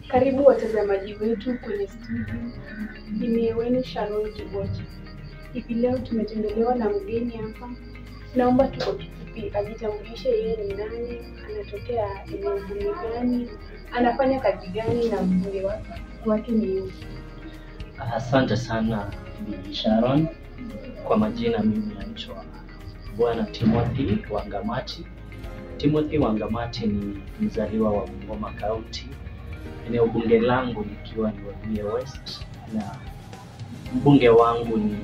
Karibu watazamaji wetu kwenye studio. Nimeweni Sharon Kibochi. Hivi leo tumetembelewa na mgeni hapa. Naomba tu kwa kifupi ajitambulishe yeye ni nani, anatokea eneo gani, anafanya kazi gani na mbunge wake ni yupi. Asante sana Bi Sharon. Kwa majina mimi naitwa Bwana Timothy Wangamati. Timothy Wangamati ni mzaliwa wa Bungoma County. Eneo bunge langu likiwa ni Webuye West, na mbunge wangu ni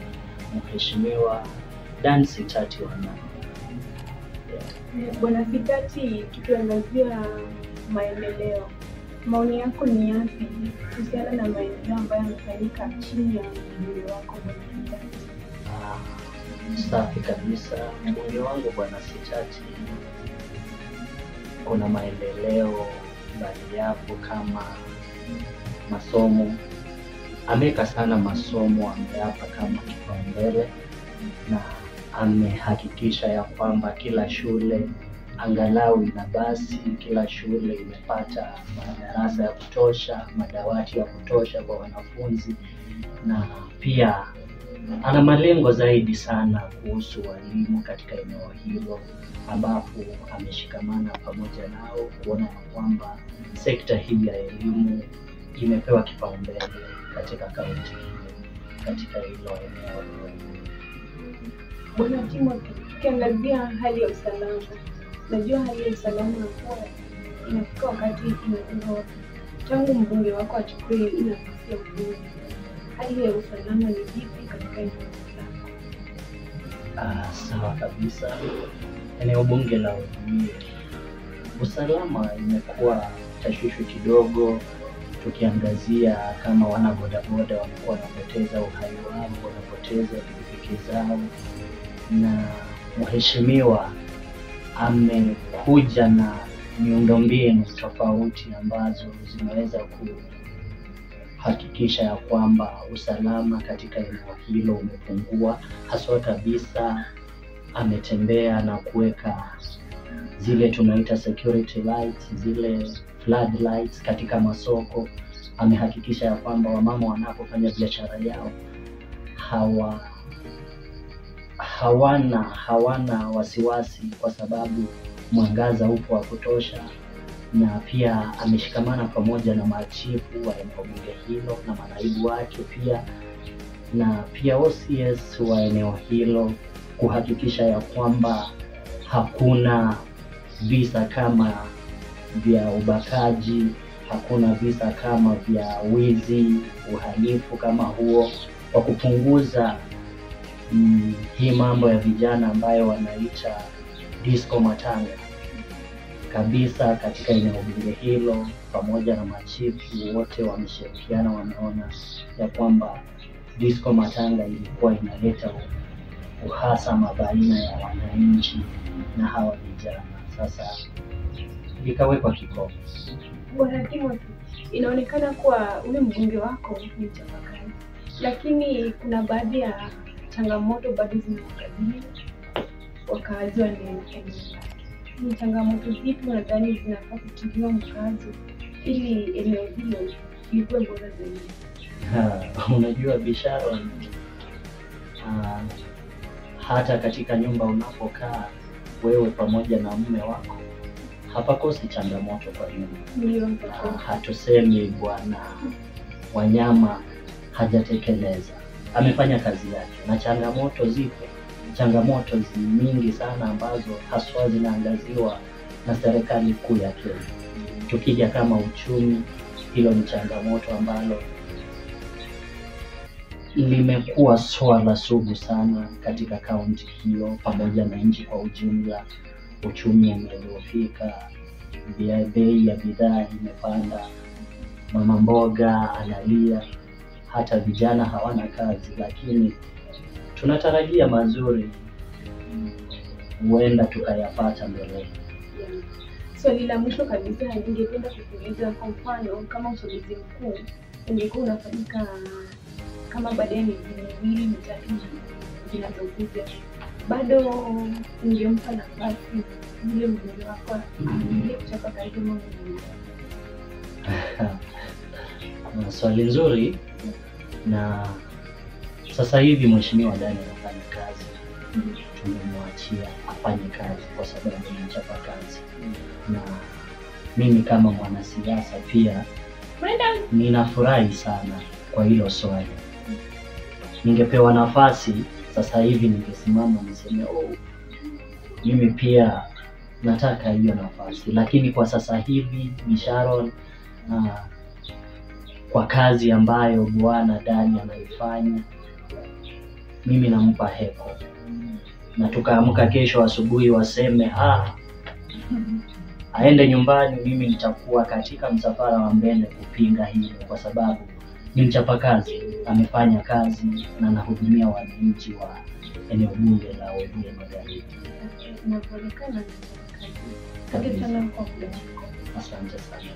Mheshimiwa Dan Sitati Wanyama. Bwana Sitati, tukiangazia maendeleo, maoni yako ni yapi kuhusiana na maendeleo ambayo yamefanyika chini ya mbunge wako Bwana Sitati? Safi kabisa. Mbunge wangu Bwana Sitati, kuna maendeleo mbali yapo kama masomo. Ameweka sana masomo, ameapa kama kipaumbele, na amehakikisha ya kwamba kila shule angalau ina basi, kila shule imepata madarasa ya kutosha, madawati ya kutosha kwa wanafunzi, na pia ana malengo zaidi sana kuhusu walimu katika eneo hilo, ambapo ameshikamana pamoja nao kuona ya kwamba sekta hii ya elimu imepewa kipaumbele katika kaunti hii, katika hilo eneo. Bwana Timothy, tukiangazia hali ya usalama, najua hali ya usalama kwa inafika wakati inazorota. Tangu mbunge wako achukue nafasi ya ubunge, hali ya usalama ni vipi katika eneo lako? Sawa kabisa. Eneo bunge la Webuye, usalama imekuwa tashwishi kidogo, tukiangazia kama wana bodaboda wamekuwa wanapoteza uhai wao, wanapoteza pikipiki zao, na mheshimiwa amekuja na miundombinu tofauti ambazo zinaweza kuhakikisha ya kwamba usalama katika eneo hilo umepungua. Haswa kabisa ametembea na kuweka zile tunaita security lights, zile flood lights katika masoko. Amehakikisha ya kwamba wamama wanapofanya biashara yao hawana wasiwasi, kwa sababu mwangaza upo wa kutosha. Na pia ameshikamana pamoja na machifu wa eneo bunge hilo na manaibu wake pia, na pia OCS wa eneo hilo kuhakikisha ya kwamba hakuna visa kama vya ubakaji, hakuna visa kama vya wizi, uhalifu kama huo, kwa kupunguza hii mambo ya vijana ambayo wanaita disco matanga kabisa katika eneo bunge hilo. Pamoja na machifu wote wameshirikiana, wameona ya kwamba disco matanga ilikuwa inaleta uhasama baina ya wananchi na hawa vijana. Sasa ikawekwa kikomo. Bwana Timothy, inaonekana kuwa ule mbunge wako ni mchapakazi, lakini kuna baadhi ya changamoto bado zinawakabili wakazi wa eneo lake. Ni changamoto zipi unadhani zinafaa kutiliwa mkazo ili eneo hilo liwe bora zaidi? Unajua Bi Sharon, hata katika nyumba unapokaa wewe pamoja na mume wako hapakosi changamoto kwa nyumba. Hatusemi Bwana Wanyama hajatekeleza, amefanya kazi yake, na changamoto zipo. Changamoto nyingi sana ambazo haswa zinaangaziwa na serikali kuu ya Kenya. Tukija kama uchumi, hilo ni changamoto ambalo limekuwa swala sugu sana katika kaunti hiyo pamoja na nchi kwa ujumla. Uchumi umedhoofika, bei ya bidhaa imepanda, mama mboga analia, hata vijana hawana kazi, lakini tunatarajia mazuri, huenda tukayapata mbele. Swali la mwisho kabisa, ningependa kukuuliza, kwa mfano kama uchaguzi mkuu ungekuwa unafanyika kama baadaye miezi mitatu zinazokuja, bado ungempa nafasi yule mbunge wako ili kuchapa kazi mambo? Swali nzuri. Na sasa hivi Mheshimiwa Dani anafanya kazi. Tumemwachia afanye kazi kwa sababu ni mchapa kazi. Na mimi kama mwanasiasa pia ninafurahi sana kwa hilo swali. Ningepewa nafasi sasa hivi ningesimama niseme mimi pia nataka hiyo nafasi, lakini kwa sasa hivi Bi Sharon kwa kazi ambayo Bwana Dani anaifanya, mimi nampa heko. Na tukaamka kesho asubuhi waseme aende nyumbani, mimi nitakuwa katika msafara wa mbele kupinga hilo, kwa sababu ni mchapakazi, amefanya kazi na anahudumia wananchi wa eneo bunge la Webuye Magharibi. Inaonekana Asante sana.